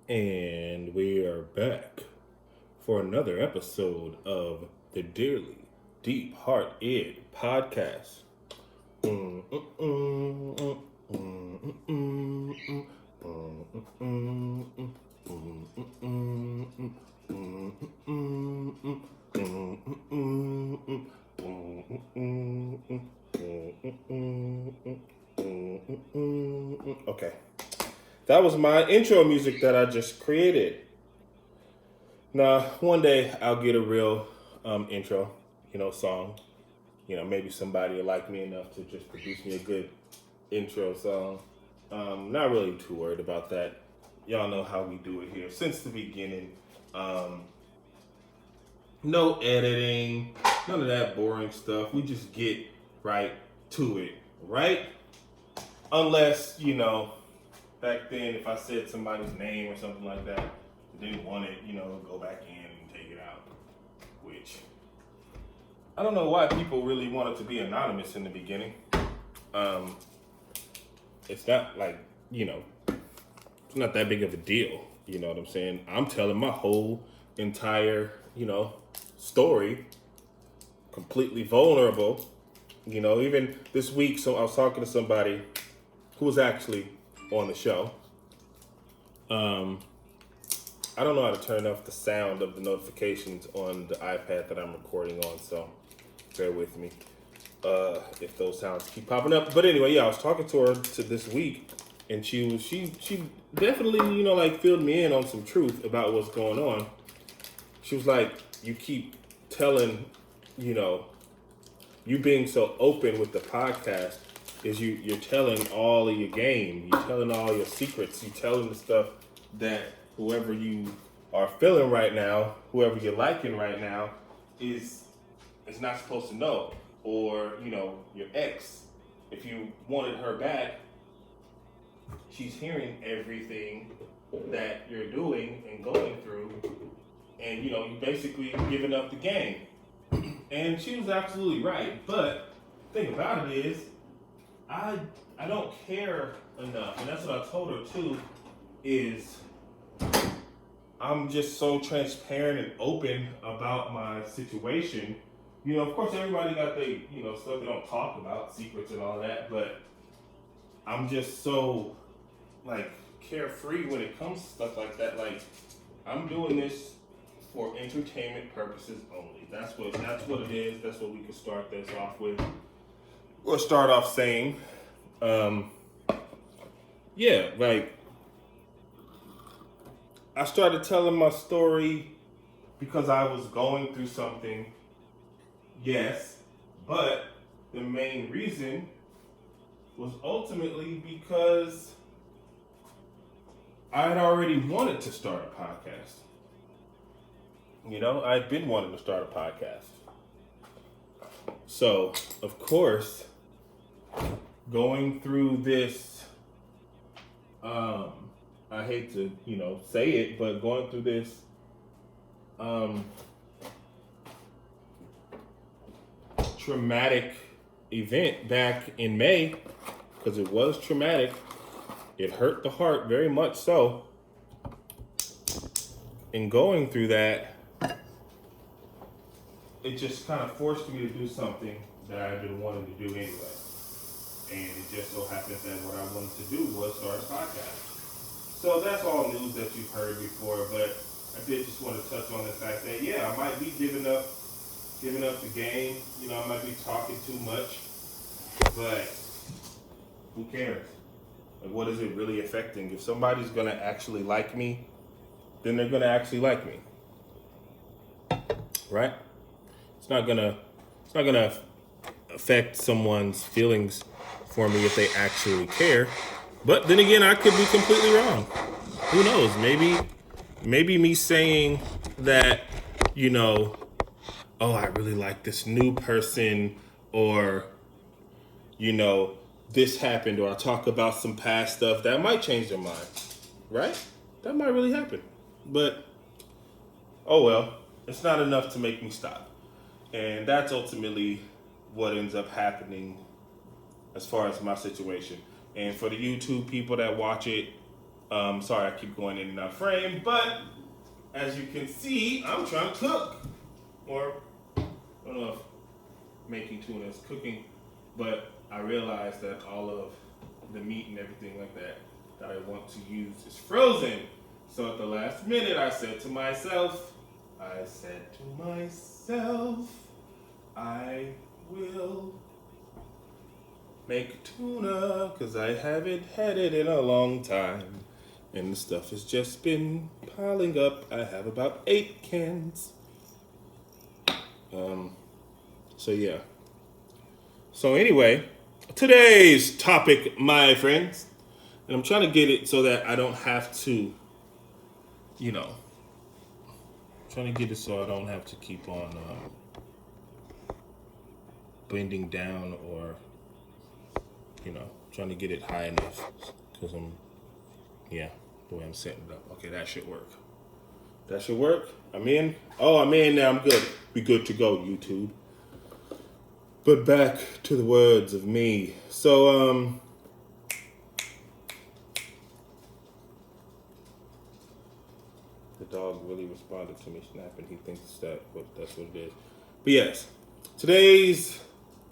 And we are back for another episode of the Dearly Deep Heart Ed podcast. Okay. That was my intro music that I just created. Now, one day I'll get a real intro, song. Maybe somebody will like me enough to just produce me a good intro song. Not really too worried about that. Y'all know how we do it here since the beginning. Um, no editing, none of that boring stuff. We just get right to it, right? Unless, back then if I said somebody's name or something like that, they didn't want it, go back in and take it out. Which I don't know why people really wanted to be anonymous in the beginning. It's not like, it's not that big of a deal. You know what I'm saying? I'm telling my whole entire, story, completely vulnerable. Even this week, so I was talking to somebody who was actually on the show. I don't know how to turn off the sound of the notifications on the iPad that I'm recording on, so bear with me if those sounds keep popping up. But anyway, yeah, I was talking to her this week, and she definitely filled me in on some truth about what's going on. She was like, you keep telling, you being so open with the podcast is you're telling all of your game, you're telling all your secrets, you're telling the stuff that whoever you are feeling right now, whoever you're liking right now, is not supposed to know. Or, your ex, if you wanted her back, she's hearing everything that you're doing and going through, and you basically giving up the game. And she was absolutely right. But the thing about it is, I don't care enough, and that's what I told her too, is I'm just so transparent and open about my situation. Of course everybody got their, stuff they don't talk about, secrets and all that, but I'm just so carefree when it comes to stuff like that. Like, I'm doing this for entertainment purposes only. That's what it is. That's what we could start this off with. We'll start off saying, yeah, I started telling my story because I was going through something, yes, but the main reason was ultimately because I had already wanted to start a podcast. I'd been wanting to start a podcast. So, of course, going through this, I hate to, say it, but going through this, traumatic event back in May, because it was traumatic, it hurt the heart very much so. In going through that, it just kind of forced me to do something that I've been wanting to do anyway. And it just so happens that what I wanted to do was start a podcast. So that's all news that you've heard before, but I did just want to touch on the fact that, yeah, I might be giving up the game. I might be talking too much, but who cares? Like, what is it really affecting? If somebody's going to actually like me, then they're going to actually like me. Right? It's not gonna affect someone's feelings for me if they actually care. But then again, I could be completely wrong. Who knows? Maybe me saying that, oh, I really like this new person, or, this happened, or I talk about some past stuff, that might change their mind. Right? That might really happen. But, oh well, it's not enough to make me stop. And that's ultimately what ends up happening as far as my situation. And for the YouTube people that watch it, Sorry, I keep going in and out of frame, but as you can see, I'm trying to cook. Or, I don't know if making tuna is cooking, but I realized that all of the meat and everything like that I want to use is frozen. So at the last minute, I said to myself, I will make tuna, because I haven't had it in a long time. And the stuff has just been piling up. I have about 8 cans. So yeah. So anyway, today's topic, my friends, and I'm trying to get it so that I don't have to, trying to get it so I don't have to keep on bending down or, trying to get it high enough because the way I'm setting it up. Okay, that should work. That should work. I'm in. Oh, I'm in now. I'm good. We good to go, YouTube. But back to the words of me. So, the dog really responded to me snapping. He thinks that's what it is. But yes, today's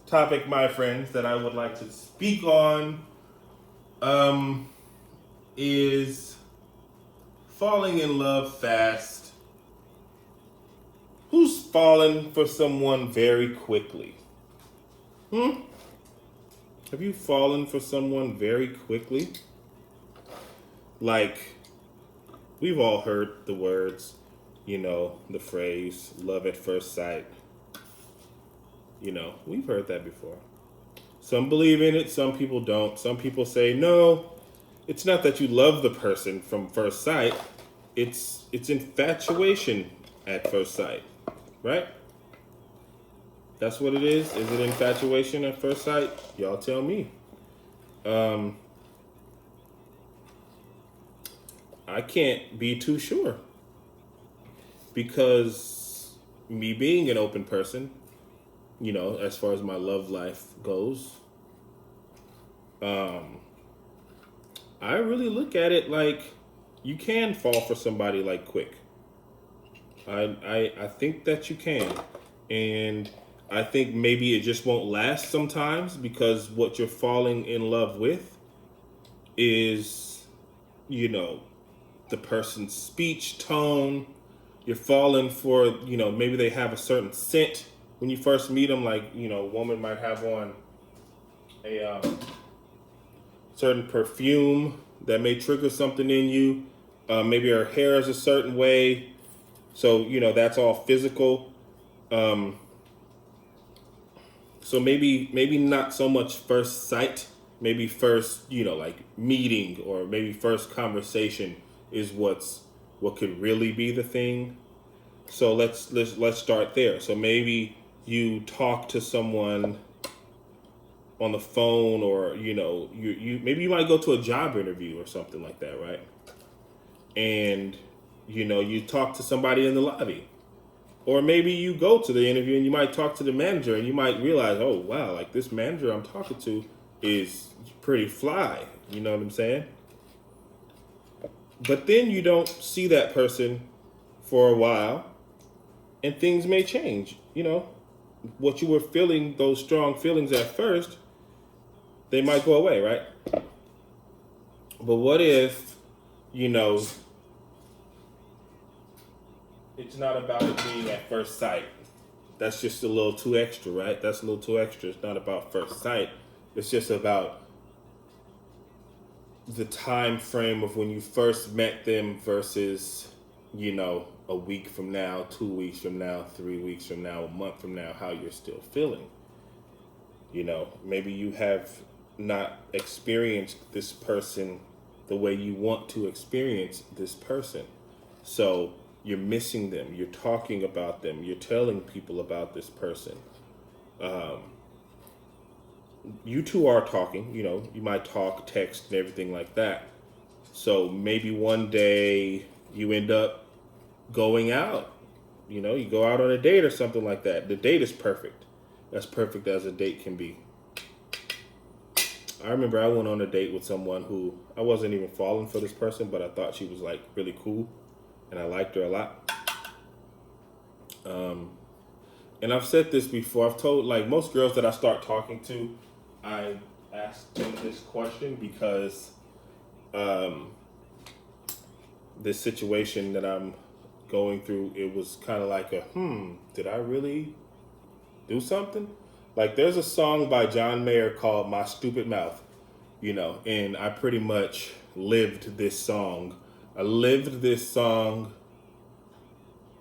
topic, my friends, that I would like to speak on, is falling in love fast. Who's fallen for someone very quickly? Have you fallen for someone very quickly? Like, we've all heard the words, the phrase, love at first sight. We've heard that before. Some believe in it, some people don't. Some people say, no, it's not that you love the person from first sight. It's infatuation at first sight, right? That's what it is? Is it infatuation at first sight? Y'all tell me. I can't be too sure. Because me being an open person, as far as my love life goes, I really look at it like you can fall for somebody like quick. I think that you can. And I think maybe it just won't last sometimes because what you're falling in love with is, the person's speech, tone. You're falling for, maybe they have a certain scent when you first meet them. Like, a woman might have on a certain perfume that may trigger something in you. Maybe her hair is a certain way. So, that's all physical. So maybe not so much first sight, maybe first, like meeting or maybe first conversation is what could really be the thing. So let's start there. So maybe you talk to someone on the phone or, you maybe you might go to a job interview or something like that, right? And, you talk to somebody in the lobby. Or maybe you go to the interview and you might talk to the manager and you might realize, oh, wow, like this manager I'm talking to is pretty fly. You know what I'm saying? But then you don't see that person for a while and things may change. What you were feeling, those strong feelings at first, they might go away, right? But what if, it's not about it being at first sight. That's just a little too extra, right? That's a little too extra. It's not about first sight. It's just about the time frame of when you first met them versus, a week from now, 2 weeks from now, 3 weeks from now, a month from now, how you're still feeling. Maybe you have not experienced this person the way you want to experience this person. So you're missing them. You're talking about them. You're telling people about this person. You two are talking, you might talk, text, and everything like that. So maybe one day you end up going out. You go out on a date or something like that. The date is perfect. As perfect as a date can be. I remember I went on a date with someone who I wasn't even falling for this person, but I thought she was like really cool, and I liked her a lot. And I've said this before. I've told like most girls that I start talking to, I ask them this question because this situation that I'm going through, it was kind of like a did I really do something? Like there's a song by John Mayer called "My Stupid Mouth," and I pretty much lived this song. I lived this song.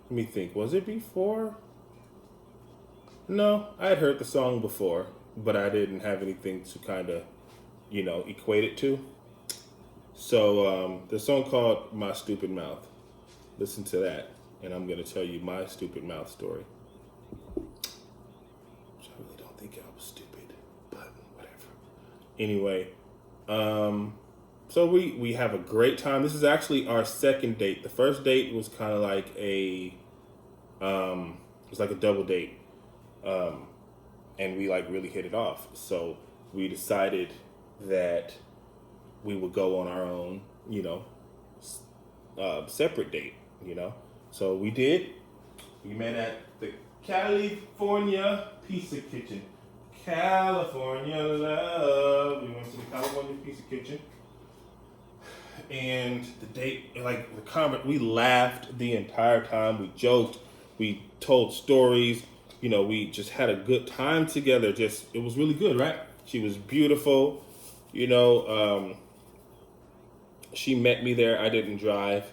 Let me think. Was it before? No, I had heard the song before, but I didn't have anything to kind of, equate it to. So the song called "My Stupid Mouth." Listen to that, and I'm gonna tell you my stupid mouth story. Which I really don't think I was stupid, but whatever. Anyway, so we have a great time. This is actually our second date. The first date was kind of like it was like a double date, and we like really hit it off. So we decided that we would go on our own, separate date, So we did. We met at the California Pizza Kitchen. California love. We went to the California Pizza Kitchen. And the date, like the comment, we laughed the entire time. We joked. We told stories. We just had a good time together. It was really good, right? She was beautiful. She met me there. I didn't drive.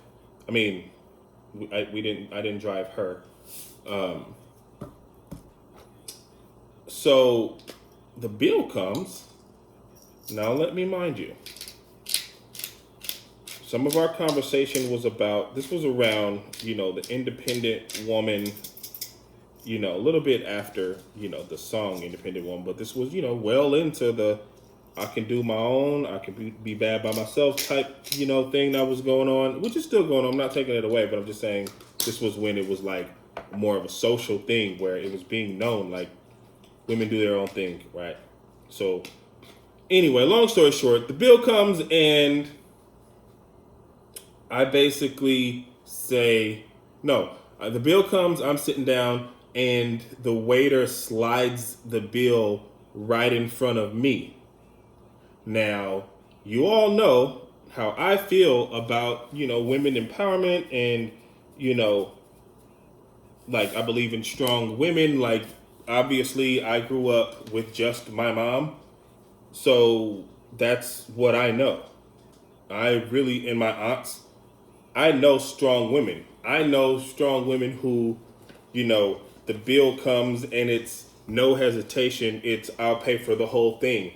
I mean, I didn't drive her. So the bill comes. Now let me mind you. Some of our conversation was about, this was around, the independent woman, a little bit after, the song Independent Woman, but this was, well into the I can do my own, I can be bad by myself type, thing that was going on, which is still going on. I'm not taking it away, but I'm just saying this was when it was like more of a social thing where it was being known, like women do their own thing, right? So anyway, long story short, the bill comes and I basically say, no, the bill comes, I'm sitting down, and the waiter slides the bill right in front of me. Now, you all know how I feel about, women empowerment and, like I believe in strong women. Like, obviously, I grew up with just my mom. So that's what I know. And my aunts, I know strong women. I know strong women who, the bill comes and it's no hesitation. It's I'll pay for the whole thing.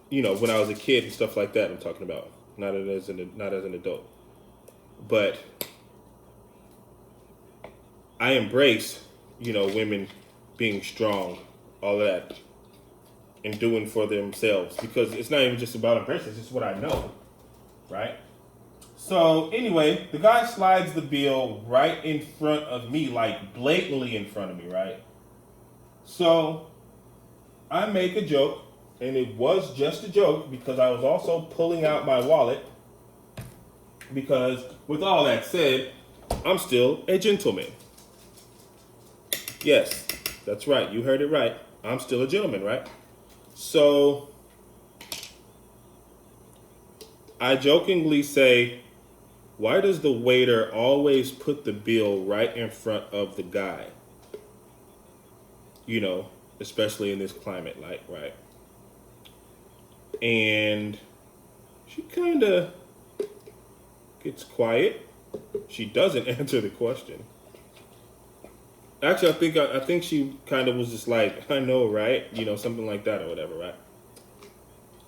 When I was a kid and stuff like that, I'm talking about, not as an adult. But I embrace, women being strong, all that, and doing for themselves, because it's not even just about embracing, it's just what I know, right? So anyway, the guy slides the bill right in front of me, like blatantly in front of me, right? So I make a joke, and it was just a joke because I was also pulling out my wallet, because with all that said, I'm still a gentleman. Yes, that's right. You heard it right. I'm still a gentleman, right? So I jokingly say, why does the waiter always put the bill right in front of the guy? Especially in this climate, like, right? And she kind of gets quiet. She doesn't answer the question. Actually, I think she kind of was just like, I know, right? Something like that or whatever, right?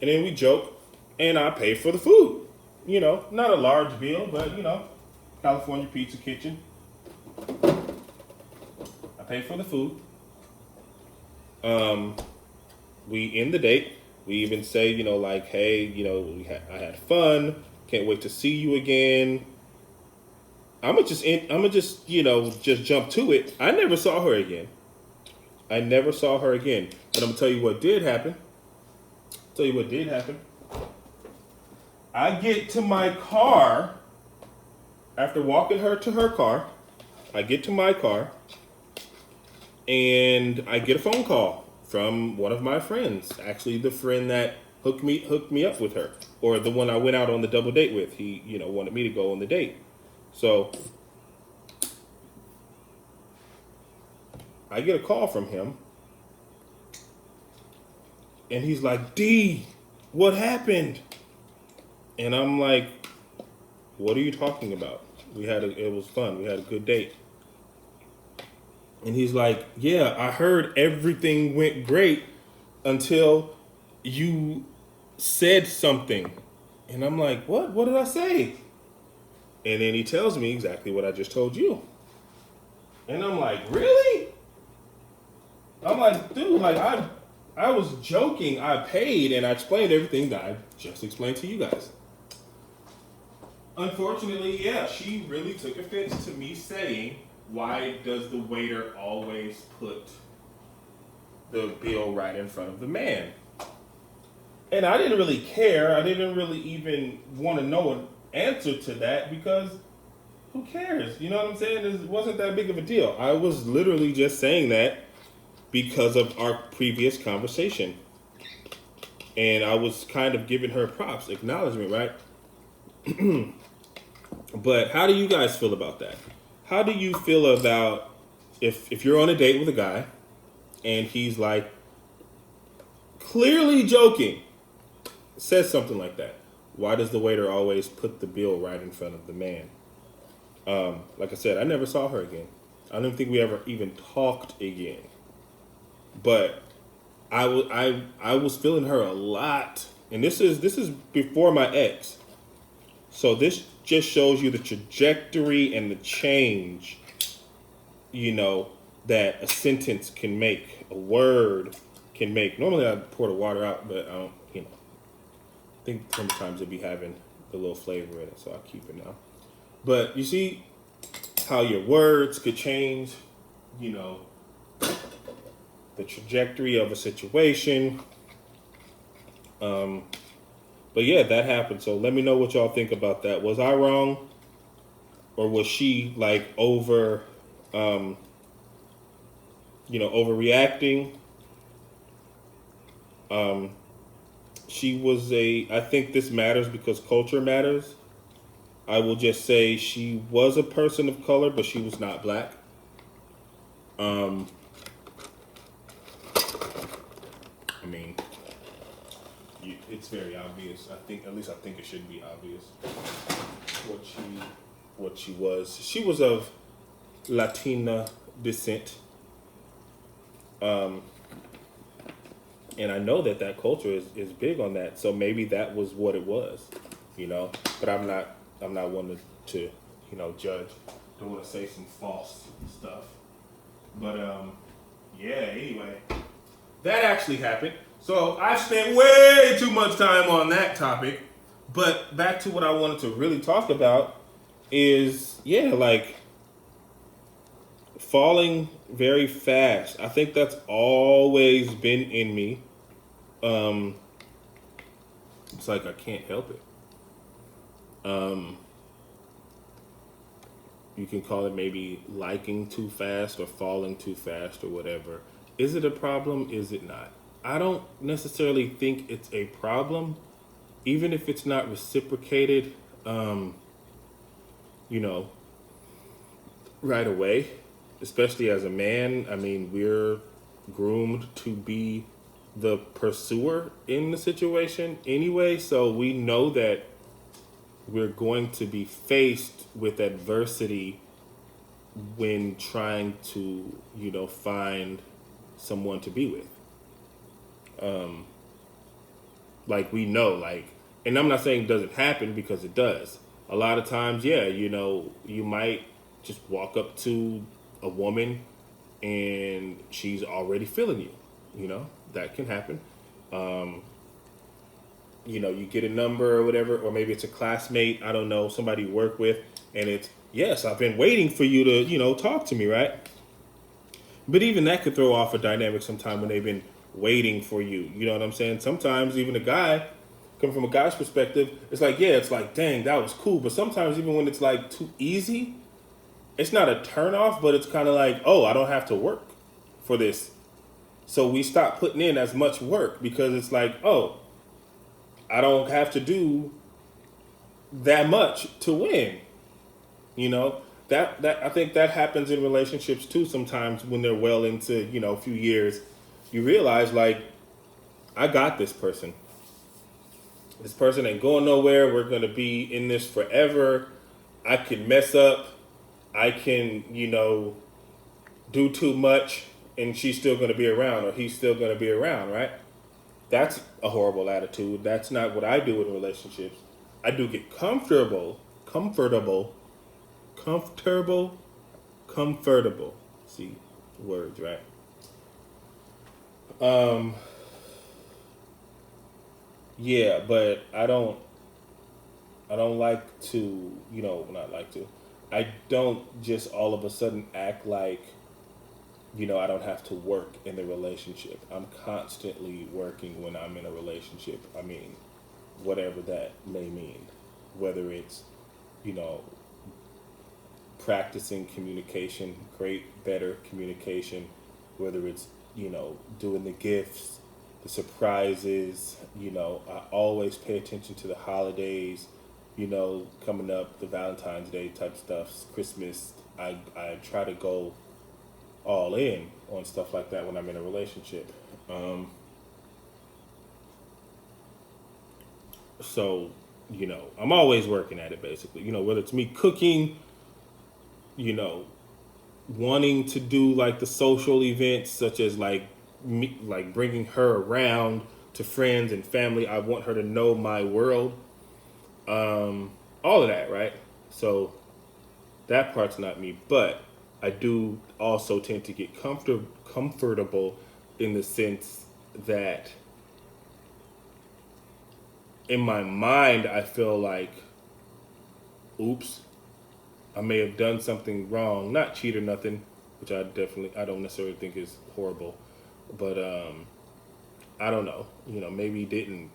And then we joke, and I pay for the food. Not a large bill, but, California Pizza Kitchen. I pay for the food. We end the date. We even say, like, hey, I had fun. Can't wait to see you again. I'ma just just jump to it. I never saw her again. But I'm gonna tell you what did happen. Tell you what did happen. I get to my car after walking her to her car. I get to my car and I get a phone call from one of my friends. Actually, the friend that hooked me up with her, or the one I went out on the double date with. He, wanted me to go on the date. So I get a call from him, and he's like, "D, what happened?" And I'm like, "What are you talking about? It was fun. We had a good date." And he's like, "Yeah, I heard everything went great until you said something." And I'm like, "What? What did I say?" And then he tells me exactly what I just told you. And I'm like, "Really?" I'm like, "Dude, like I was joking. I paid and I explained everything that I just explained to you guys." Unfortunately, yeah, she really took offense to me saying, "Why does the waiter always put the bill right in front of the man?" And I didn't really care. I didn't really even want to know an answer to that because who cares? You know what I'm saying? It wasn't that big of a deal. I was literally just saying that because of our previous conversation. And I was kind of giving her props, acknowledgement, right? But how do you guys feel about that? How do you feel about if you're on a date with a guy and he's like clearly joking, says something like that? Why does the waiter always put the bill right in front of the man? Like I said, I never saw her again. I don't think we ever even talked again. But I was feeling her a lot, and this is before my ex. So this just shows you the trajectory and the change, that a sentence can make, a word can make. Normally I pour the water out, but I don't, I think sometimes it'll be having a little flavor in it, so I keep it now. But you see how your words could change, the trajectory of a situation. But yeah, that happened. So let me know what y'all think about that. Was I wrong? Or was she like overreacting? I think this matters because culture matters. I will just say she was a person of color, but she was not black. It's very obvious. At least I think it should be obvious what she was. She was of Latina descent. And I know that culture is big on that. So maybe that was what it was, but I'm not one to judge. Don't want to say some false stuff. But anyway, that actually happened. So I spent way too much time on that topic. But back to what I wanted to really talk about is, like falling very fast. I think that's always been in me. It's like I can't help it. You can call it maybe liking too fast or falling too fast or whatever. Is it a problem? Is it not? I don't necessarily think it's a problem, even if it's not reciprocated, right away, especially as a man. I mean, we're groomed to be the pursuer in the situation anyway, so we know that we're going to be faced with adversity when trying to, find someone to be with. We know, and I'm not saying it doesn't happen because it does. A lot of times, you might just walk up to a woman and she's already feeling you. That can happen. You get a number or whatever, or maybe it's a classmate, I don't know, somebody you work with, and it's, yes, I've been waiting for you to, talk to me, right? But even that could throw off a dynamic sometime when they've been waiting for you. You know what I'm saying? Sometimes even a guy, coming from a guy's perspective, it's like, yeah, it's like, dang, that was cool. But sometimes even when it's like too easy, it's not a turn off, but it's kind of like, oh, I don't have to work for this. So we stop putting in as much work because it's like, oh, I don't have to do that much to win. You know, that I think that happens in relationships too sometimes when they're well into, a few years. You realize like, I got this person. This person ain't going nowhere. We're gonna be in this forever. I can mess up. I can, do too much and she's still gonna be around or he's still gonna be around, right? That's a horrible attitude. That's not what I do in relationships. I do get comfortable, comfortable. See, words, right? Um, yeah, but I don't like to, not like to. I don't just all of a sudden act like, I don't have to work in the relationship. I'm constantly working when I'm in a relationship. I mean, whatever that may mean. Whether it's, you know, practicing communication, better communication, whether it's, doing the gifts, the surprises, I always pay attention to the holidays, coming up, the Valentine's Day type stuff, Christmas. I try to go all in on stuff like that when I'm in a relationship. Um, so, I'm always working at it basically, whether it's me cooking, you know, wanting to do like the social events such as like me, like bringing her around to friends and family. I want her to know my world. All of that, right? So that part's not me, but I do also tend to get comfortable in the sense that in my mind I feel like, oops, I may have done something wrong, not cheat or nothing, which I don't necessarily think is horrible, but I don't know, maybe didn't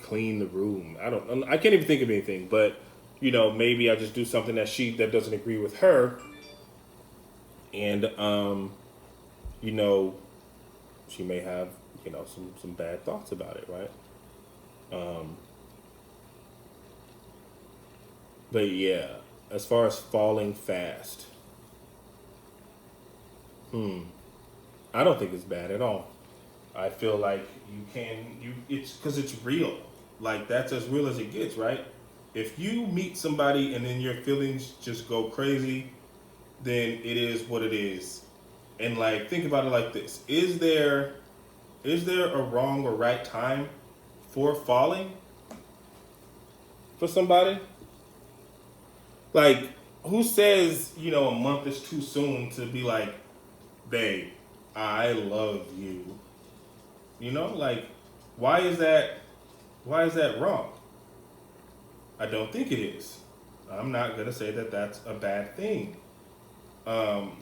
clean the room. I can't even think of anything, but maybe I just do something that doesn't agree with her, and you know, she may have some bad thoughts about it, right? Um, but yeah, as far as falling fast, I don't think it's bad at all. I feel like it's because it's real. Like that's as real as it gets, right? If you meet somebody and then your feelings just go crazy, then it is what it is. And like think about it like this. Is there a wrong or right time for falling for somebody? Like who says, a month is too soon to be like, babe, I love you. Like why is that why is that wrong? I don't think it is. I'm not gonna say that that's a bad thing. Um,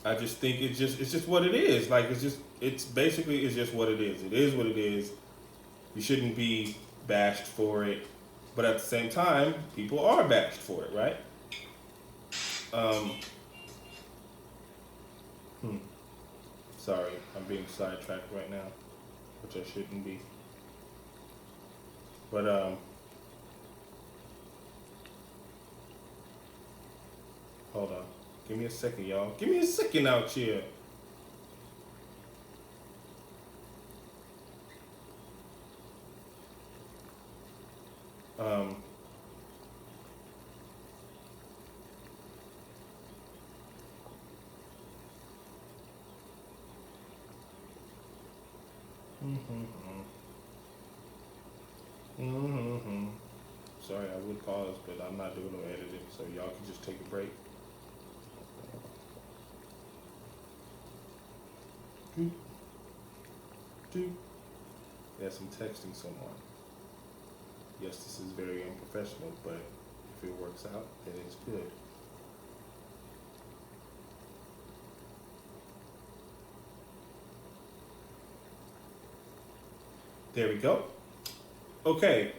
I just think it's just what it is. Like it's just what it is. It is what it is. You shouldn't be bashed for it, but at the same time, people are bashed for it, right? Um, hmm, sorry, I'm being sidetracked right now, which I shouldn't be. But hold on. Give me a second, y'all. Give me a second out here. Um, mm-hmm, mm-hmm. Sorry, I would pause, but I'm not doing no editing, so y'all can just take a break. Doop, doop. Yes, I'm texting someone. Yes, this is very unprofessional, but if it works out, then it's good. There we go. Okay,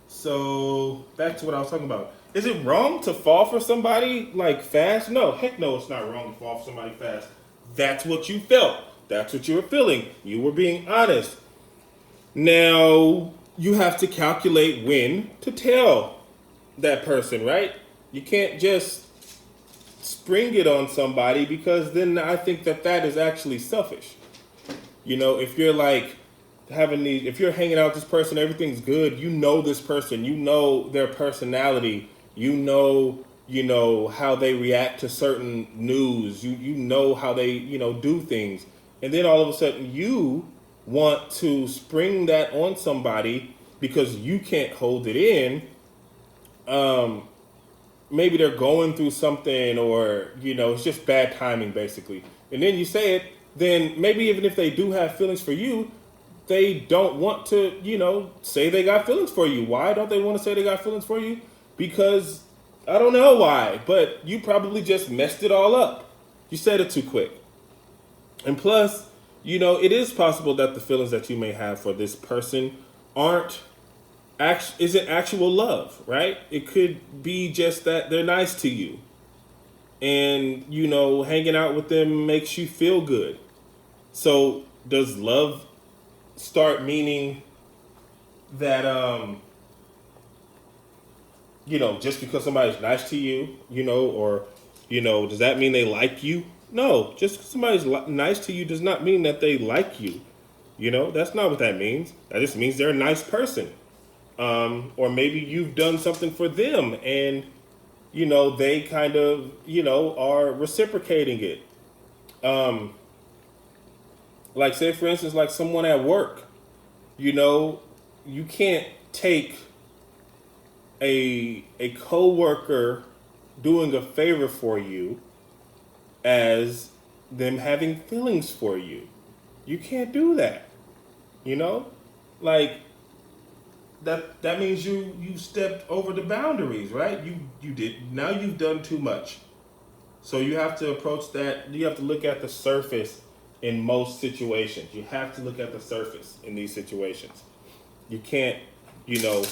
so back to what I was talking about. Is it wrong to fall for somebody like fast? No, heck no, it's not wrong to fall for somebody fast. That's what you felt. That's what you were feeling. You were being honest. Now, you have to calculate when to tell that person, right? You can't just spring it on somebody because then I think that is actually selfish. If you're like if you're hanging out with this person, everything's good, you know this person, you know their personality, you know how they react to certain news, you know how they, do things. And then all of a sudden you want to spring that on somebody because you can't hold it in. Maybe they're going through something, or it's just bad timing basically, and then you say it. Then maybe even if they do have feelings for you, they don't want to say they got feelings for you. Why don't they want to say they got feelings for you? Because I don't know why, but you probably just messed it all up. You said it too quick. And plus, it is possible that the feelings that you may have for this person isn't actual love, right? It could be just that they're nice to you, and hanging out with them makes you feel good. So does love start meaning that just because somebody's nice to you, or does that mean they like you? No, just because somebody's nice to you does not mean that they like you. That's not what that means. That just means they're a nice person. Or maybe you've done something for them and, they kind of, are reciprocating it. Like say for instance, like someone at work, you can't take a coworker doing a favor for you as them having feelings for you. You can't do that. Like that means you stepped over the boundaries, right? You did. Now you've done too much. So you have to approach that. You have to look at the surface in most situations. You have to look at the surface in these situations. You can't, the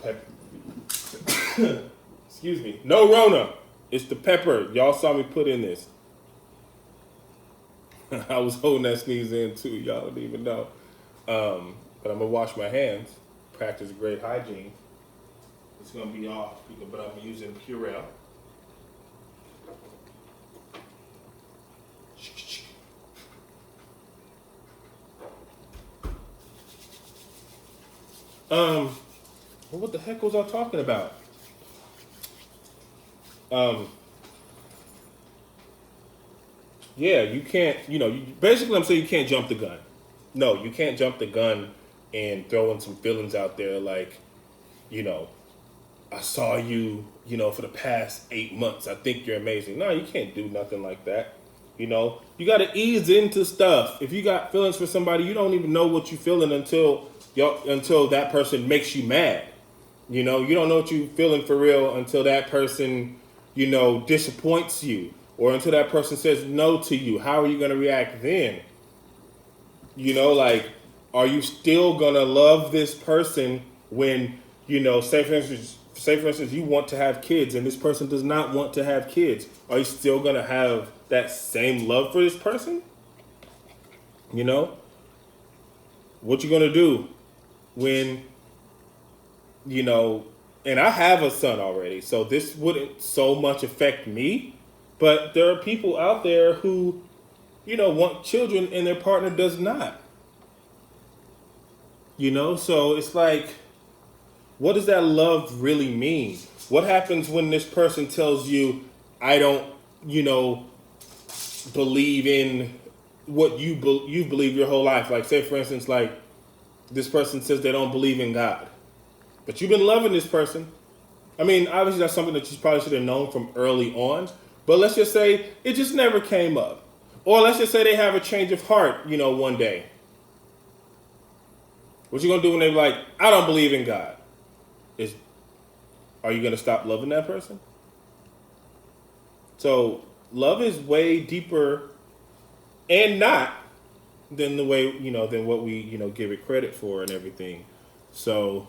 pepper. Excuse me. No Rona. It's the pepper. Y'all saw me put in this. I was holding that sneeze in too. Y'all didn't even know. But I'm gonna wash my hands. Practice great hygiene. It's gonna be off, but I'm using Purell. What the heck was I talking about? Yeah, you can't, basically I'm saying you can't jump the gun. No, you can't jump the gun and throwing some feelings out there like, I saw you, for the past 8 months. I think you're amazing. No, you can't do nothing like that. You got to ease into stuff. If you got feelings for somebody, you don't even know what you're feeling until that person makes you mad. You don't know what you're feeling for real until that person, disappoints you, or until that person says no to you. How are you going to react then? Like, are you still gonna love this person when, say for instance, you want to have kids and this person does not want to have kids? Are you still gonna have that same love for this person? What you gonna do when, and I have a son already, so this wouldn't so much affect me, but there are people out there who, want children and their partner does not. So it's like, what does that love really mean? What happens when this person tells you, I don't, believe in what you believe your whole life? Like, say, for instance, like this person says they don't believe in God, but you've been loving this person. I mean, obviously that's something that you probably should have known from early on, but let's just say it just never came up. Or let's just say they have a change of heart, one day. What you gonna do when they're like, I don't believe in God? Are you gonna stop loving that person? So love is way deeper and not than the way, than what we, give it credit for and everything. So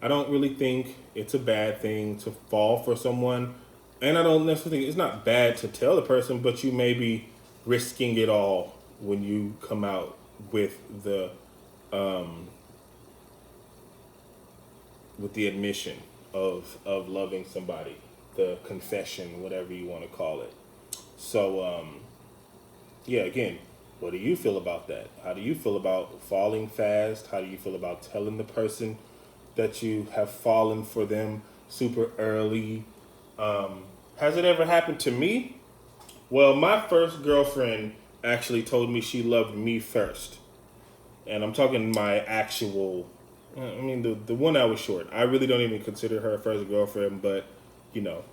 I don't really think it's a bad thing to fall for someone. And I don't necessarily think it's not bad to tell the person, but you may be risking it all when you come out with um, the admission of loving somebody, the confession, whatever you want to call it. So yeah, again, what do you feel about that? How do you feel about falling fast? How do you feel about telling the person that you have fallen for them super early? Has it ever happened to me? Well, my first girlfriend actually told me she loved me first. And I'm talking my actual, I mean, the one I was short. I really don't even consider her a first girlfriend, but, you know,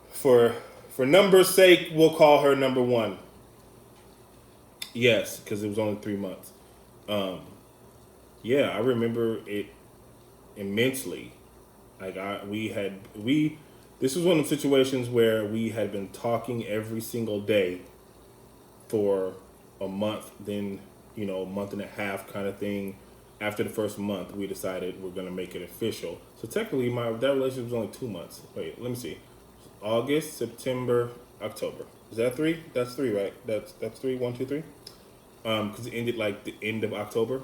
for numbers' sake, we'll call her number one. Yes, because it was only 3 months. Yeah, I remember it immensely. Like this was one of the situations where we had been talking every single day for a month, then, a month and a half kind of thing. After the first month, we decided we're going to make it official. So technically, that relationship was only 2 months. Wait, let me see. August, September, October. Is that 3? That's 3, right? That's 3. 1, 2, 3. Because it ended like the end of October.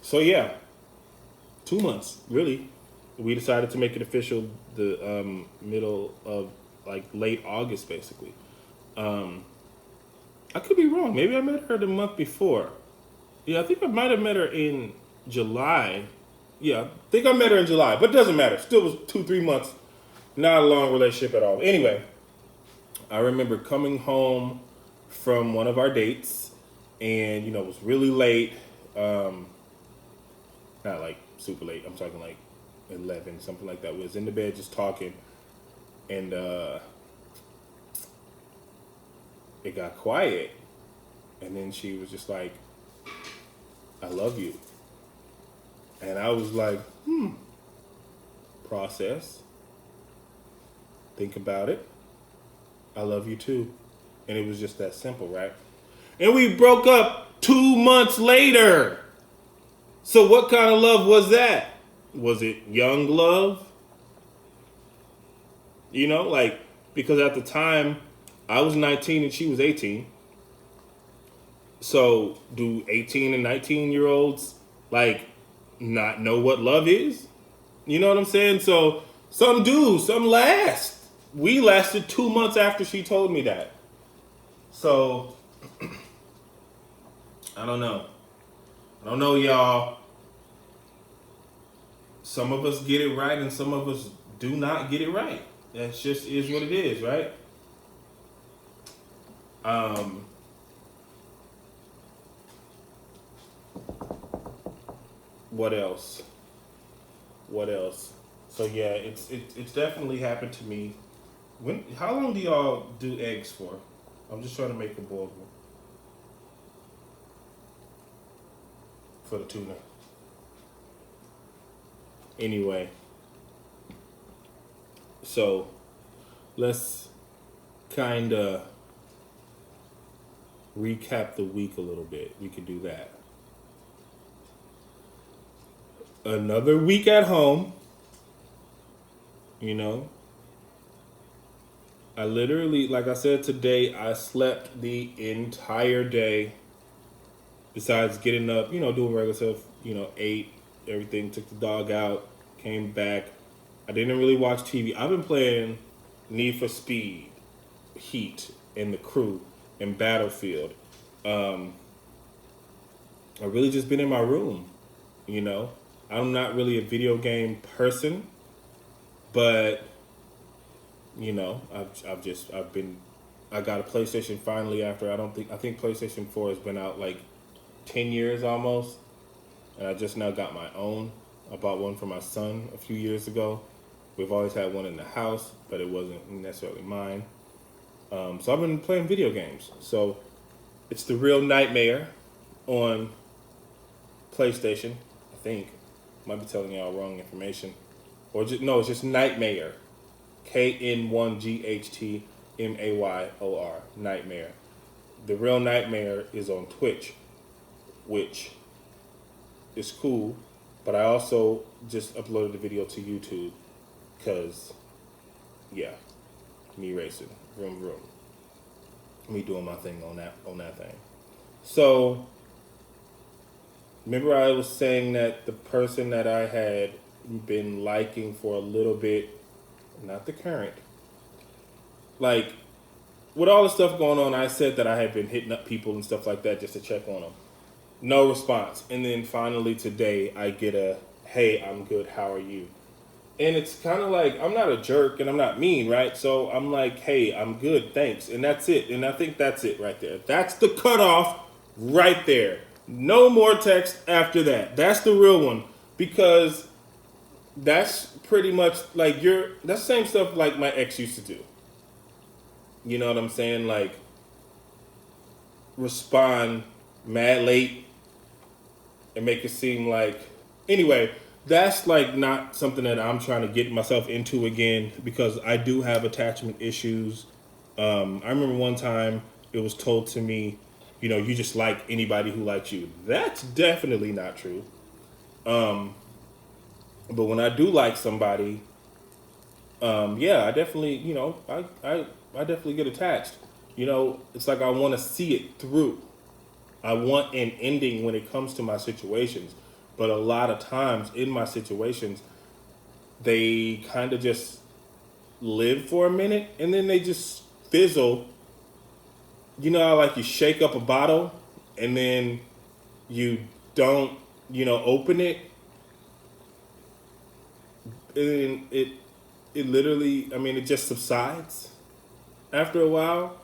So yeah, 2 months really. We decided to make it official the middle of like late August, basically. I could be wrong. Maybe I met her the month before. Yeah, I think I might have met her in July. Yeah, I think I met her in July, but it doesn't matter. Still was 2-3 months. Not a long relationship at all. Anyway, I remember coming home from one of our dates, and it was really late. Not like super late. I'm talking like 11, something like that. We was in the bed just talking, and it got quiet, and then she was just like, "I love you," and I was like, process, think about it. I love you too, and it was just that simple, right? And we broke up 2 months later. So what kind of love was that? Was it young love? Because at the time, I was 19 and she was 18. So do 18 and 19-year-olds, not know what love is? You know what I'm saying? So some do, some last. We lasted 2 months after she told me that. So, I don't know. Y'all. Some of us get it right and some of us do not get it right. That just is what it is, right? What else? So yeah, it's definitely happened to me. How long do y'all do eggs for? I'm just trying to make a boiled one for the tuna. Anyway, so let's kind of recap the week a little bit. We could do that. Another week at home. I literally, like I said today, I slept the entire day. Besides getting up, doing regular stuff, ate everything, took the dog out, came back. I didn't really watch TV. I've been playing Need for Speed, Heat, and The Crew, and Battlefield. I've really just been in my room, I'm not really a video game person, but I got a PlayStation finally after I think PlayStation 4 has been out like 10 years almost, and I just now got my own. I bought one for my son a few years ago. We've always had one in the house, but it wasn't necessarily mine. So I've been playing video games. So it's The Real Nightmare on PlayStation, I think. Might be telling y'all wrong information. It's just Nightmare. KN1GHTMAYOR. Nightmare. The real nightmare is on Twitch, which is cool, but I also just uploaded the video to YouTube because, yeah, me racing, vroom vroom, me doing my thing on that thing. So, remember I was saying that the person that I had been liking for a little bit, not the current, like with all the stuff going on, I said that I had been hitting up people and stuff like that just to check on them. No response. And then finally today I get a, hey, I'm good, how are you? And it's kind of like, I'm not a jerk and I'm not mean, right? So I'm like, hey, I'm good, thanks. And that's it. And I think that's it right there. That's the cutoff right there. No more text after that. That's the real one. Because that's pretty much like that's the same stuff like my ex used to do. You know what I'm saying? Like, respond mad late and make it seem like, anyway, that's like not something that I'm trying to get myself into again, because I do have attachment issues. I remember one time it was told to me, you just like anybody who likes you. That's definitely not true. But when I do like somebody, yeah, I definitely, I definitely get attached. It's like I want to see it through. I want an ending when it comes to my situations. But a lot of times in my situations, they kind of just live for a minute and then they just fizzle. You know how like you shake up a bottle and then you don't, open it, and it literally, I mean, it just subsides after a while.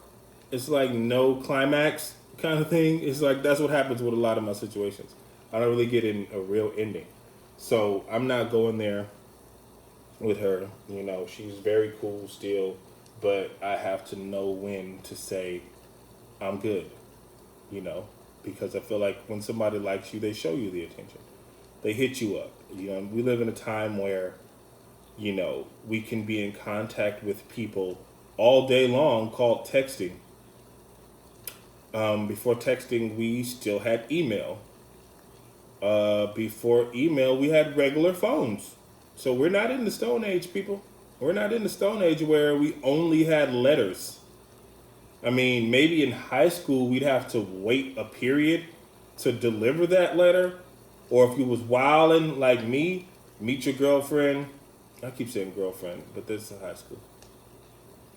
It's like no climax kind of thing. It's like that's what happens with a lot of my situations. I don't really get in a real ending. So I'm not going there with her. She's very cool still, but I have to know when to say I'm good, because I feel like when somebody likes you, they show you the attention. They hit you up. We live in a time where, we can be in contact with people all day long called texting. Before texting, we still had email. Before email, we had regular phones. So we're not in the Stone Age, people. We're not in the Stone Age where we only had letters. I mean, maybe in high school, we'd have to wait a period to deliver that letter. Or if you was wildin' like me, meet your girlfriend. I keep saying girlfriend, but this is high school.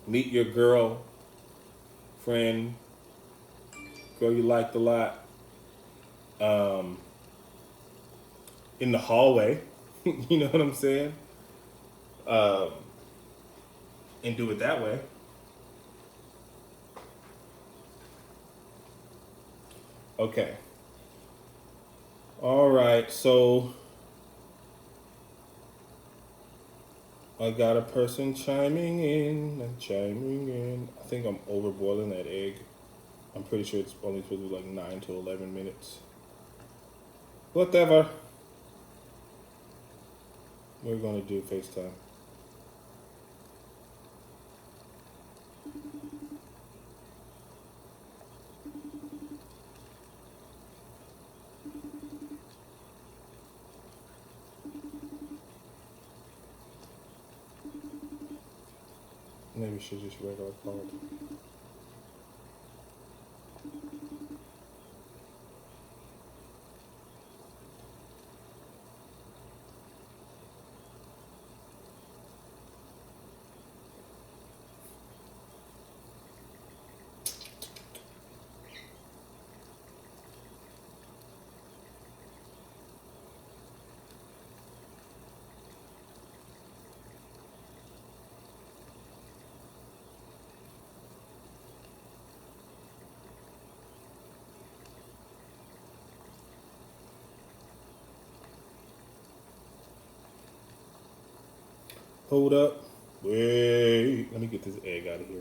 Meet your girl, friend, girl you liked a lot, in the hallway. You know what I'm saying? And do it that way. Okay. All right, so I got a person chiming in. I think I'm overboiling that egg. I'm pretty sure it's only supposed to be like 9 to 11 minutes. Whatever. We're going to do FaceTime. Maybe we should just regular call it. Hold up. Wait. Let me get this egg out of here.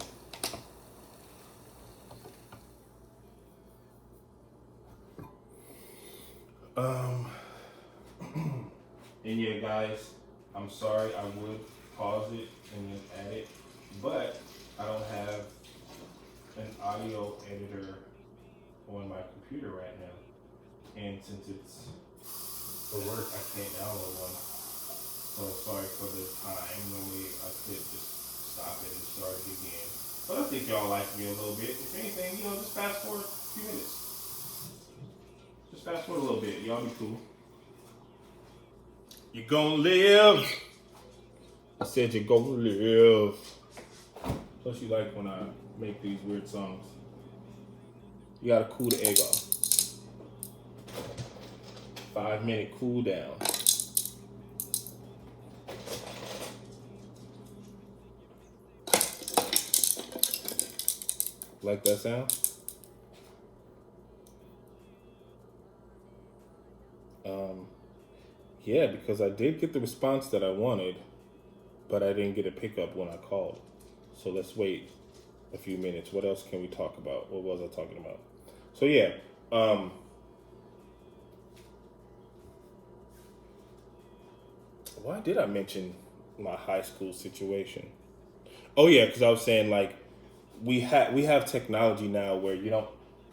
And yeah, guys, I'm sorry. I would pause it and then add it, but I don't have an audio editor on my computer right now. And since it's for work, I can't download one. So sorry for the time. Normally I could just stop it and start it again. But I think y'all like me a little bit. If anything, just fast forward a few minutes. Just fast forward a little bit. Y'all be cool. You gonna live. I said you're gonna live. Plus you like when I make these weird songs. You gotta cool the egg off. 5-minute cool down. Like that sound? Yeah, because I did get the response that I wanted, but I didn't get a pickup when I called. So let's wait a few minutes. What else can we talk about? What was I talking about? So yeah, why did I mention my high school situation? Oh yeah, because I was saying like we have technology now where you don't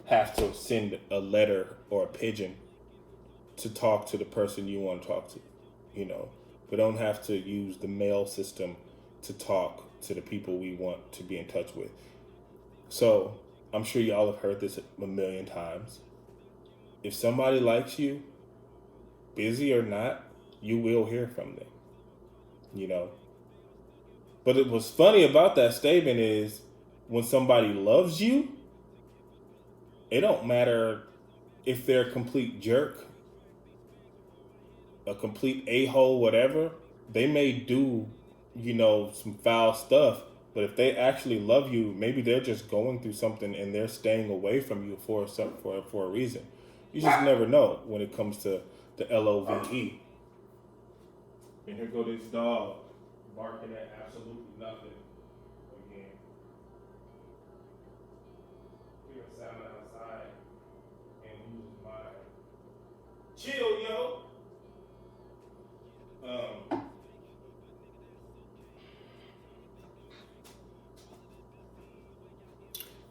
have to send a letter or a pigeon to talk to the person you want to talk to. We don't have to use the mail system to talk to the people we want to be in touch with. So I'm sure y'all have heard this a million times. If somebody likes you, busy or not, you will hear from them. But what's funny about that statement is when somebody loves you, it don't matter if they're a complete jerk, a complete a-hole, whatever. They may do, some foul stuff, but if they actually love you, maybe they're just going through something and they're staying away from you for a reason. You just never know when it comes to the LOVE. And here go this dog barking at absolutely nothing again. Hear a sound outside and lose his mind. Chill, yo.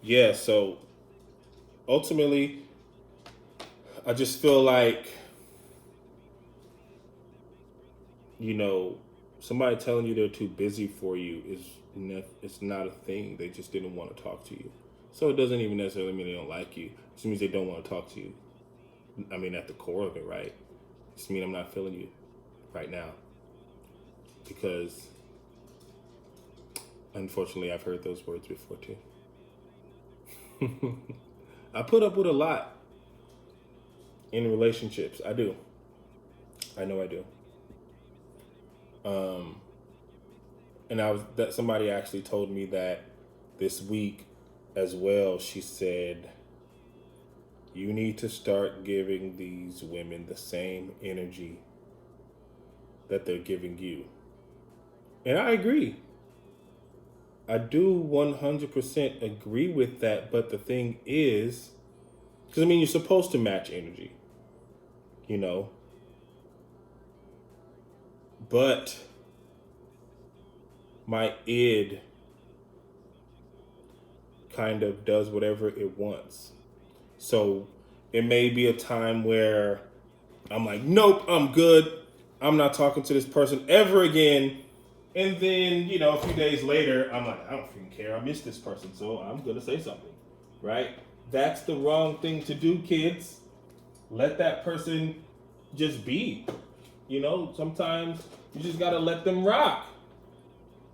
Yeah, so ultimately, I just feel like, somebody telling you they're too busy for you it's not a thing. They just didn't want to talk to you. So it doesn't even necessarily mean they don't like you. It just means they don't want to talk to you. I mean, at the core of it, right? It just means I'm not feeling you right now. Because, unfortunately, I've heard those words before, too. I put up with a lot in relationships. I do. I know I do. And somebody actually told me that this week as well. She said, you need to start giving these women the same energy that they're giving you. And I agree. I do 100% agree with that. But the thing is, because you're supposed to match energy, But my id kind of does whatever it wants. So it may be a time where I'm like, nope, I'm good. I'm not talking to this person ever again. And then, a few days later, I'm like, I don't freaking care. I miss this person, so I'm going to say something, right? That's the wrong thing to do, kids. Let that person just be. Sometimes you just got to let them rock.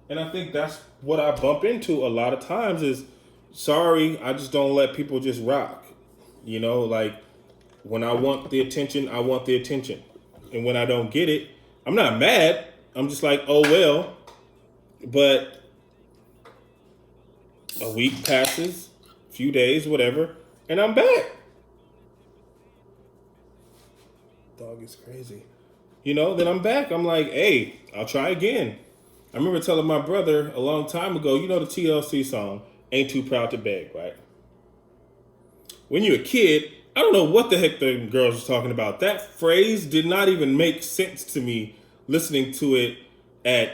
And I think that's what I bump into a lot of times is, sorry, I just don't let people just rock. Like when I want the attention, I want the attention. And when I don't get it, I'm not mad. I'm just like, oh, well. But a week passes, a few days, whatever, and I'm back. Dog is crazy. Then I'm back. I'm like, hey, I'll try again. I remember telling my brother a long time ago, the TLC song, Ain't Too Proud to Beg, right? When you're a kid, I don't know what the heck the girls was talking about. That phrase did not even make sense to me listening to it at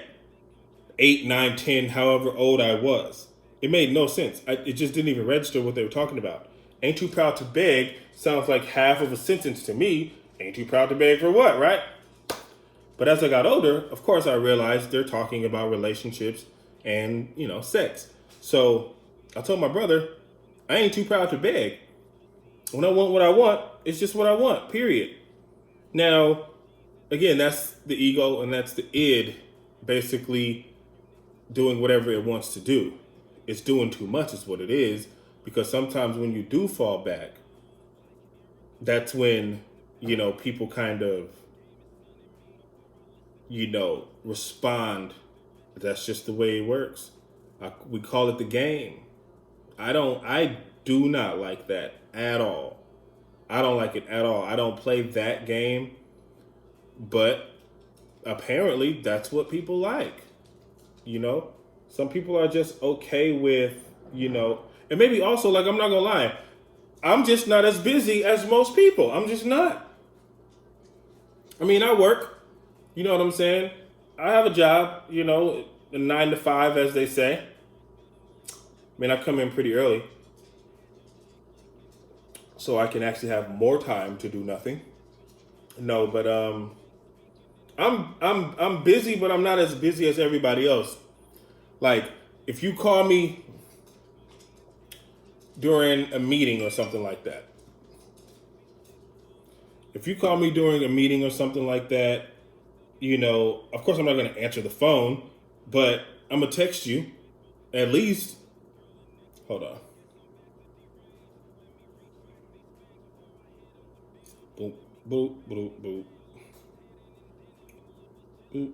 8, 9, 10, however old I was. It made no sense. It just didn't even register what they were talking about. Ain't too proud to beg sounds like half of a sentence to me. Ain't too proud to beg for what, right? But as I got older, of course, I realized they're talking about relationships and, sex. So I told my brother, I ain't too proud to beg. When I want what I want, it's just what I want, period. Now, again, that's the ego and that's the id basically doing whatever it wants to do. It's doing too much, is what it is. Because sometimes when you do fall back, that's when, people kind of, respond. That's just the way it works. We call it the game. I do not like that at all. I don't like it at all. I don't play that game, but apparently that's what people like. Some people are just okay with, and maybe also, like, I'm not gonna lie, I'm just not as busy as most people. I'm just not. I mean, I work, you know what I'm saying? I have a job, a 9 to 5, as they say. I mean, I come in pretty early, so I can actually have more time to do nothing. No, but I'm busy, but I'm not as busy as everybody else. Like, if you call me during a meeting or something like that, of course I'm not going to answer the phone, but I'm going to text you at least. Hold on. Boop, boop, boop, boop. Boop.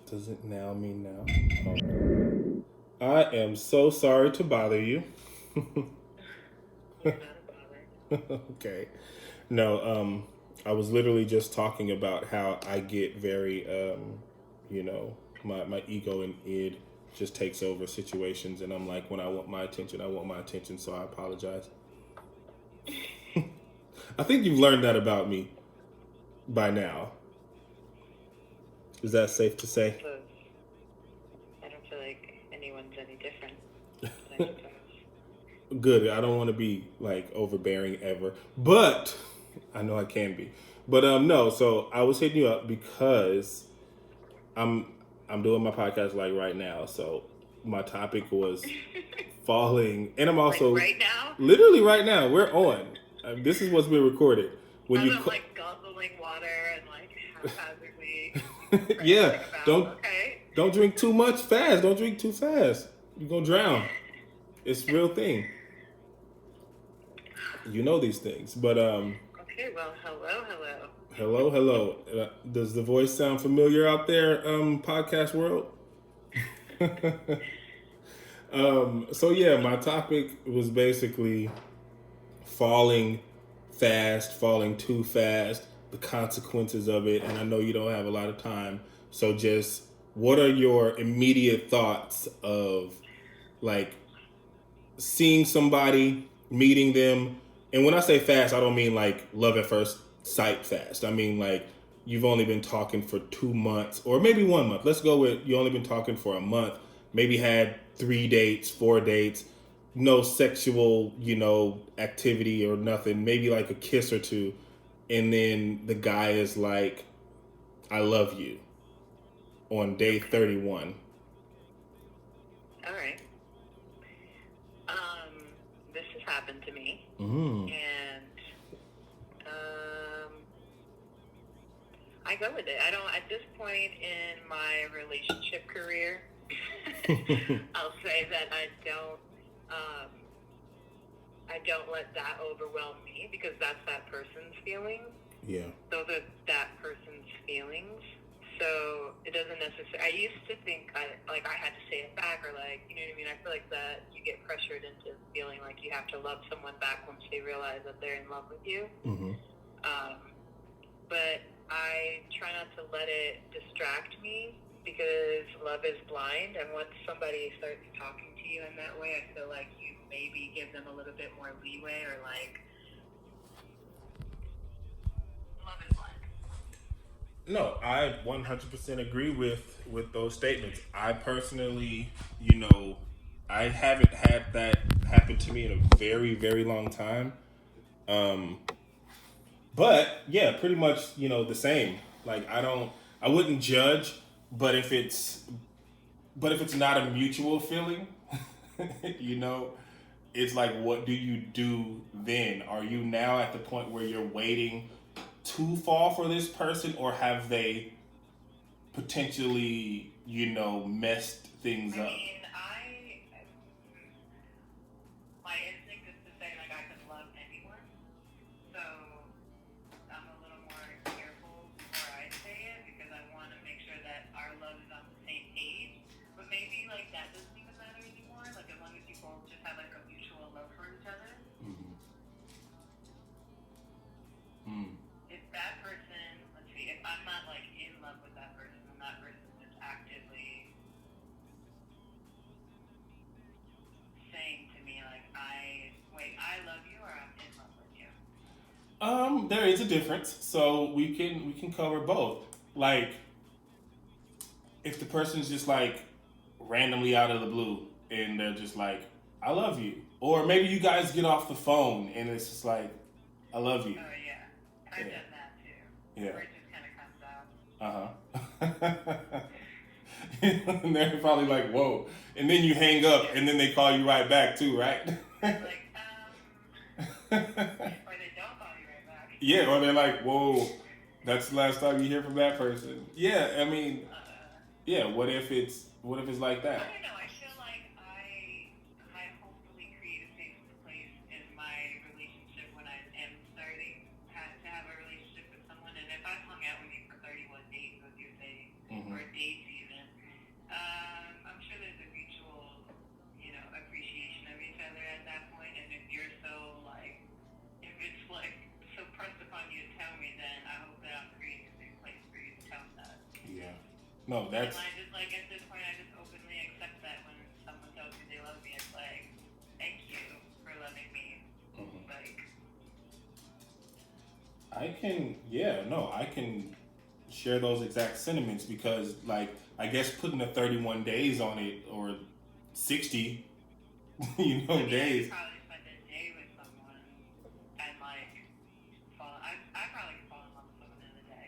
Does it now mean now? Oh. I am so sorry to bother you. Okay. No, I was literally just talking about how I get very, my ego and id just takes over situations, and I'm like, when I want my attention, I want my attention, so I apologize. I think you've learned that about me by now. Is that safe to say? I don't feel like anyone's any different. Good. I don't want to be like overbearing ever, but I know I can be. But no. So I was hitting you up because I'm doing my podcast like right now. So my topic was falling, and I'm also like right now. Literally right now, we're on. This is what's been recorded. When I'm like guzzling water and like haphazardly. Yeah. Don't drink too much fast. Don't drink too fast. You're gonna drown. It's a real thing. You know these things, but Okay, well, hello. Hello. Does the voice sound familiar out there, podcast world? So yeah, my topic was basically falling fast, falling too fast, the consequences of it, and I know you don't have a lot of time, so just what are your immediate thoughts of like seeing somebody, meeting them, and when I say fast, I don't mean like love at first sight fast. I mean like you've only been talking for 2 months or maybe 1 month. Let's go with you only been talking for a month, maybe had 3 dates, 4 dates, no sexual, activity or nothing, maybe like a kiss or two, and then the guy is like, I love you on day 31. All right. This has happened to me. Mm. And I go with it. I don't, at this point in my relationship career, I'll say that I don't let that overwhelm me because that's that person's feelings. Yeah. Those are that person's feelings. So it doesn't necessarily. I used to think I had to say it back or like, you know what I mean. I feel like that you get pressured into feeling like you have to love someone back once they realize that they're in love with you. Mm-hmm. But I try not to let it distract me because love is blind, and once somebody starts talking to you in that way, I feel like you maybe give them a little bit more leeway or like love is blind. No, I 100% agree with those statements. I personally, I haven't had that happen to me in a very very long time. Um, but yeah, pretty much, the same. Like I wouldn't judge, but if it's not a mutual feeling, you know, it's like, what do you do then? Are you now at the point where you're waiting to fall for this person, or have they potentially, messed things I up? mean, my instinct is to say like I could love anyone, so I'm a little more careful before I say it because I want to make sure that our love is on the same page. But maybe like that doesn't even matter anymore. Like as long as you both just have like a mutual love for each other. Mm-hmm. Mm. If that person, let's see, if I'm not like in love with that person and that person is actively saying to me like I love you or I'm in love with you. There is a difference, so we can cover both. Like, if the person's just like randomly out of the blue and they're just like, "I love you," or maybe you guys get off the phone and it's just like, "I love you." Oh yeah, I've Yeah, done that too. yeah, Where it just kind of comes out. uh huh. And they're probably like, "Whoa," and then you hang up, and then they call you right back too, right? Like or they don't call you right back. Yeah, or they're like, "Whoa, that's the last time you hear from that person." Yeah, I mean, yeah. What if it's like I that? don't know. I feel like I hopefully create a safe place in my relationship when I am starting to have a relationship with someone. And if I've hung out with you for 31 days, as you're saying, Hmm. or days even, I'm sure there's a mutual, appreciation of each other at that point. And if you're so like, if it's like so pressed upon you to tell me, then I hope that I'm creating a safe place for you to tell me that. Yeah. No, And that's. I just like at this point, I just openly accept that when someone tells me they love me, it's like, thank you for loving me. Mhm. Like, I can share those exact sentiments because, like, I guess putting the 31 days on it, or 60, I mean, I could days. probably spend a day with someone and like fall. I probably could fall in love with someone in a day.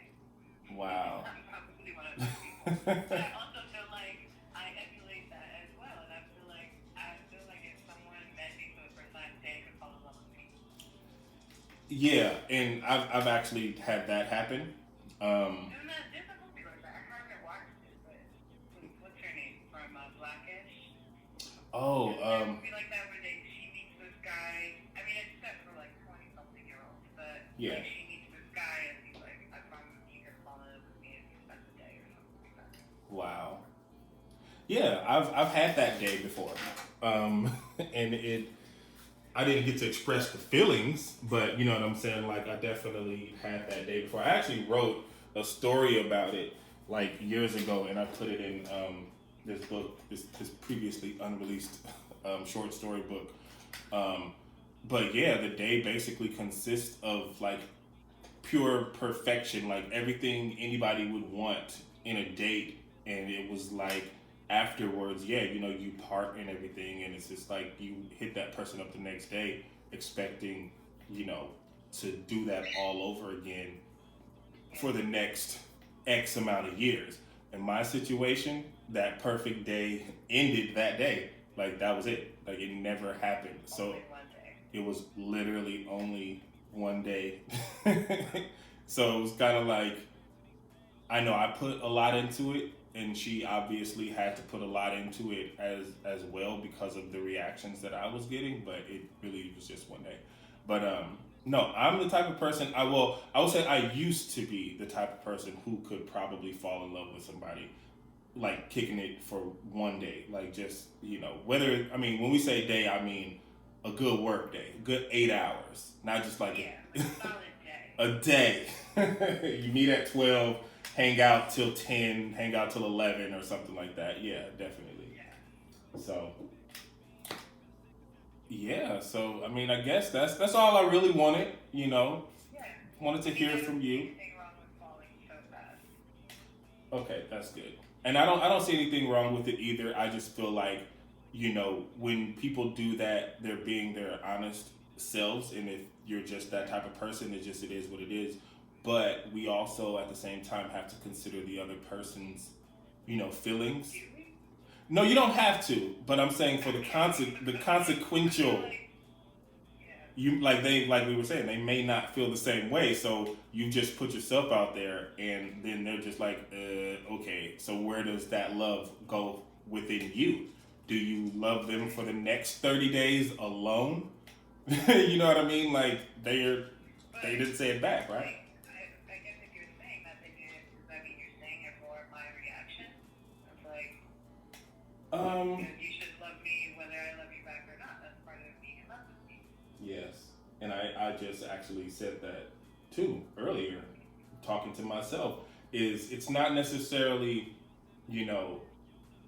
Wow. I'm probably one of those people. But I also feel like I emulate that as well, and I feel like if someone met me for the first time, they could fall in love with me. Yeah, and I've actually had that happen. Um, And there's a movie like that. I haven't watched it, but what's her name from Blackish? oh, Isn't there a movie like that where she meets this guy? I mean, it's set for like 20-something-year-olds, but yeah, like she meets this guy and he's like, I promise you can fall in love with me if you spend the day or something like that. wow. Yeah, I've had that day before, and I didn't get to express the feelings, but you know what I'm saying. Like, I definitely had that day before. I actually wrote a story about it like years ago, and I put it in this book, this previously unreleased short story book. Um, but yeah, the day basically consists of like pure perfection, like everything anybody would want in a date. And it was like, afterwards, yeah, you part and everything, and it's just like you hit that person up the next day, expecting, you know, to do that all over again for Yeah, the next X amount of years. In my situation, that perfect day ended that day. Like, that was it. Like, it never happened. So only one day. it was literally only one day. So it was kind of like, I know I put a lot into it, and she obviously had to put a lot into it as well because of the reactions that I was getting. But it really was just one day. But no, I'm the type of person. I will say I used to be the type of person who could probably fall in love with somebody, like kicking it for one day, like just, whether, I mean, when we say day, I mean a good work day, a good 8 hours, not just like Yeah, like a solid day. a day. You meet at 12, hang out till 10, hang out till 11 or something like that. Yeah, definitely. Yeah. So yeah, so I mean, I guess that's all I really wanted. Yeah. Wanted to I mean, hear I from don't see you. anything wrong with falling so fast. Okay, that's good. And I don't see anything wrong with it either. I just feel like, when people do that, they're being their honest selves, and if you're just that type of person, it is what it is. But we also at the same time have to consider the other person's, feelings. Do we? No, you don't have to, but I'm saying for the I feel consequential, like, yeah. like we were saying, they may not feel the same way, so you just put yourself out there, and then they're just like, okay, so where does that love go within you? Do you love them for the next 30 days alone? You know what I mean? Like they didn't say it back, right? Like, I guess if you're saying that, then does that mean you're saying it for my reaction? It's like, you should love me whether I love you back or not. That's part of being in love with me. Yes, and I just actually said that too earlier, talking to myself. It's not necessarily, you know,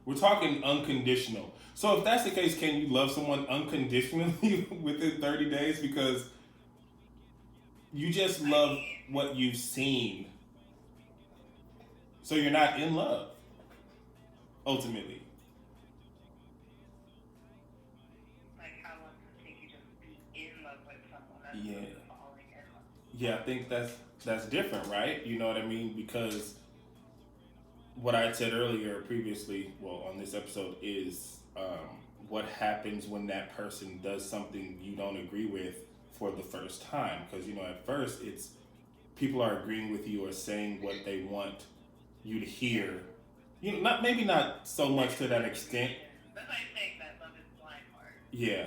we're talking unconditional. So if that's the case, can you love someone unconditionally within 30 days? Because you just I love mean, what you've seen. So you're not in love, ultimately. like, how long does it take you to be in love with someone as Yeah. opposed to falling in love? Yeah, I think that's different, right? You know what I mean? Because what I had said earlier previously, well, on this episode, is what happens when that person does something you don't agree with for the first time. Because, at first, it's people are agreeing with you or saying what they want you to hear. Not maybe not so much to that extent. That's why I'm saying that love is blind part. Yeah,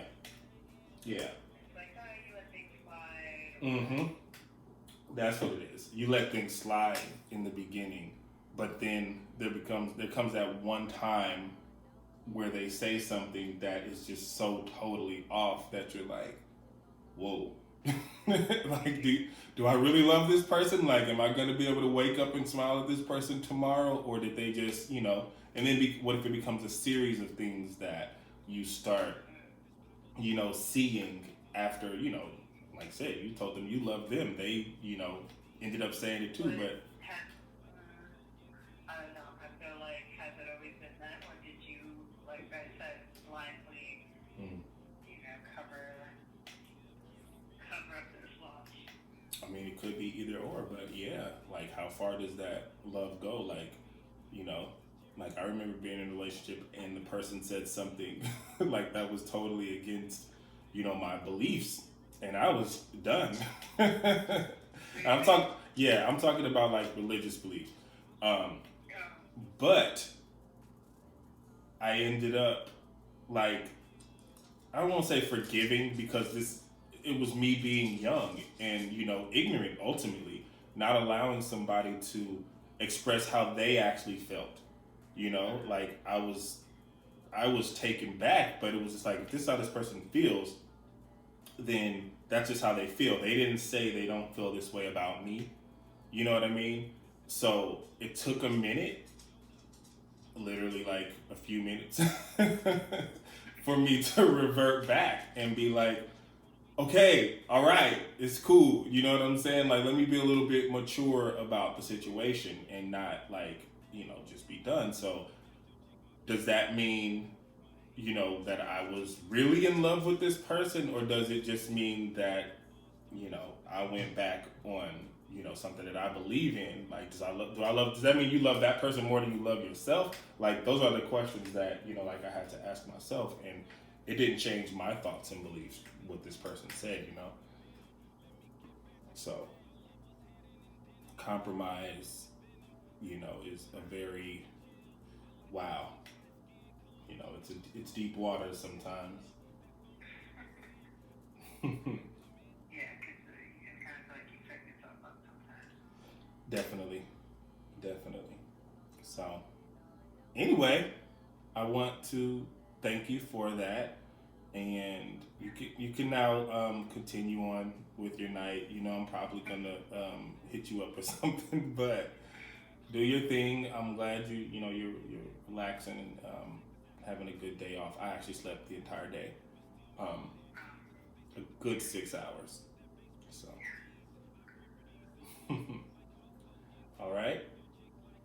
yeah. It's like, oh, you let things slide. Mm-hmm. That's what it is. You let things slide in the beginning, but then there comes that one time where they say something that is just so totally off that you're like, whoa. Like, do I really love this person? Like, am I gonna be able to wake up and smile at this person tomorrow, or did they just, And then what if it becomes a series of things that you start, seeing after, like I said, you told them you love them. They, ended up saying it too, but I don't know. I feel like, has it always been that, or did you, like I said, blindly, mm, cover up this loss? I mean, it could be either or, but yeah, like how far does that love go? Like, you know, like I remember being in a relationship and the person said something like that was totally against, my beliefs, and I was done. I'm talking about like religious beliefs. Yeah. But I ended up like I won't say forgiving because it was me being young and ignorant ultimately, not allowing somebody to express how they actually felt. Like I was taken back, but it was just like if this is how this person feels, then that's just how they feel. They didn't say they don't feel this way about me. You know what I mean? So it took a minute, literally like a few minutes, for me to revert back and be like, okay, all right, it's cool. You know what I'm saying? Like, let me be a little bit mature about the situation and not like, just be done. So does that mean, that I was really in love with this person, or does it just mean that, I went back on, something that I believe in? Like, does that mean you love that person more than you love yourself? Like, those are the questions that, like I had to ask myself, and it didn't change my thoughts and beliefs, what this person said, So, compromise, is a very, wow, it's deep water sometimes. Yeah, because it's kind of like you set yourself up sometimes. Definitely, definitely. So, anyway, I want to thank you for that, and you can now continue on with your night. I'm probably gonna hit you up or something, but do your thing. I'm glad you're relaxing and having a good day off. I actually slept the entire day, a good 6 hours. So, all right.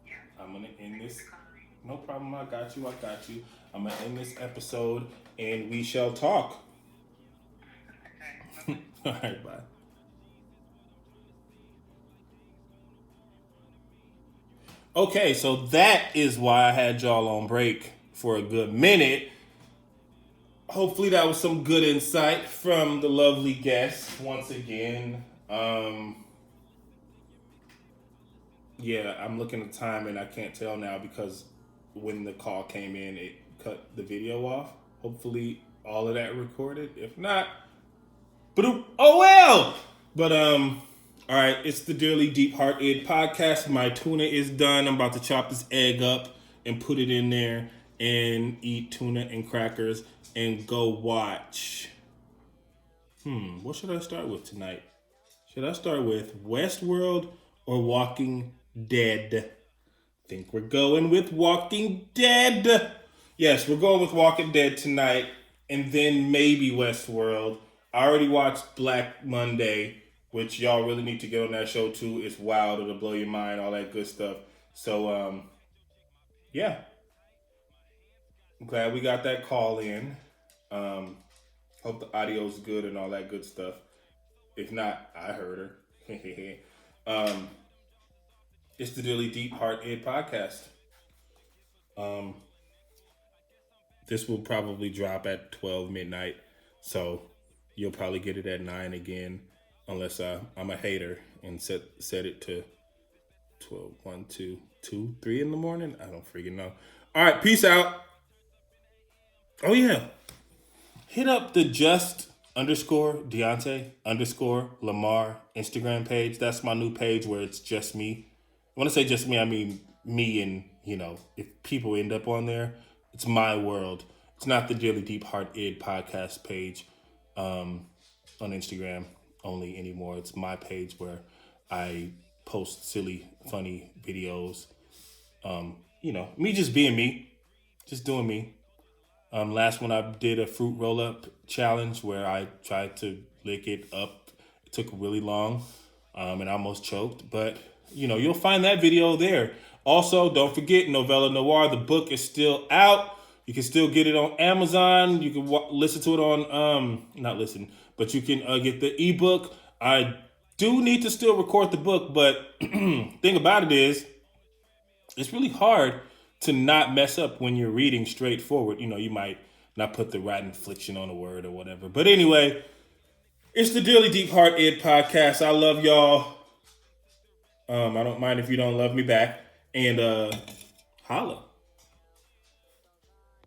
Yeah. I'm gonna end this. No problem. I got you. I'm gonna end this episode, and we shall talk. Okay. All right. Bye. Okay, so that is why I had y'all on break for a good minute. Hopefully that was some good insight from the lovely guest once again. Yeah, I'm looking at time and I can't tell now because when the call came in, it cut the video off. Hopefully all of that recorded. If not, but oh well. But all right, it's the Dearly Deep Hearted podcast. My tuna is done. I'm about to chop this egg up and put it in there and eat tuna and crackers and go watch. What should I start with tonight? Should I start with Westworld or Walking Dead? Think we're going with Walking Dead. Yes, we're going with Walking Dead tonight, and then maybe Westworld. I already watched Black Monday, which y'all really need to get on that show too. It's wild, it'll blow your mind, all that good stuff. So, yeah. I'm glad we got that call in. Hope the audio's good and all that good stuff. If not, I heard her. It's the Dearly Deep Hearted podcast. This will probably drop at 12 midnight, so you'll probably get it at 9 again, unless I'm a hater and set it to 12, 1, 2, 2, 3 in the morning. I don't freaking know. All right, peace out. Oh yeah, hit up the just_Deontay_Lamar Instagram page. That's my new page where it's just me. When I say just me, I mean me, and if people end up on there, it's my world. It's not the Dearly Deep Hearted podcast page on Instagram only anymore. It's my page where I post silly, funny videos. Me just being me, just doing me. Last one I did a fruit roll up challenge where I tried to lick it up. It took really long, and I almost choked. But you'll find that video there. Also, don't forget Novella Noir. The book is still out. You can still get it on Amazon. You can listen to it on not listen, but you can get the ebook. I do need to still record the book, but thing about it is, it's really hard to not mess up when you're reading straightforward. You might not put the right inflection on a word or whatever. But anyway, it's the Dearly Deep Hearted podcast. I love y'all. I don't mind if you don't love me back. And holla.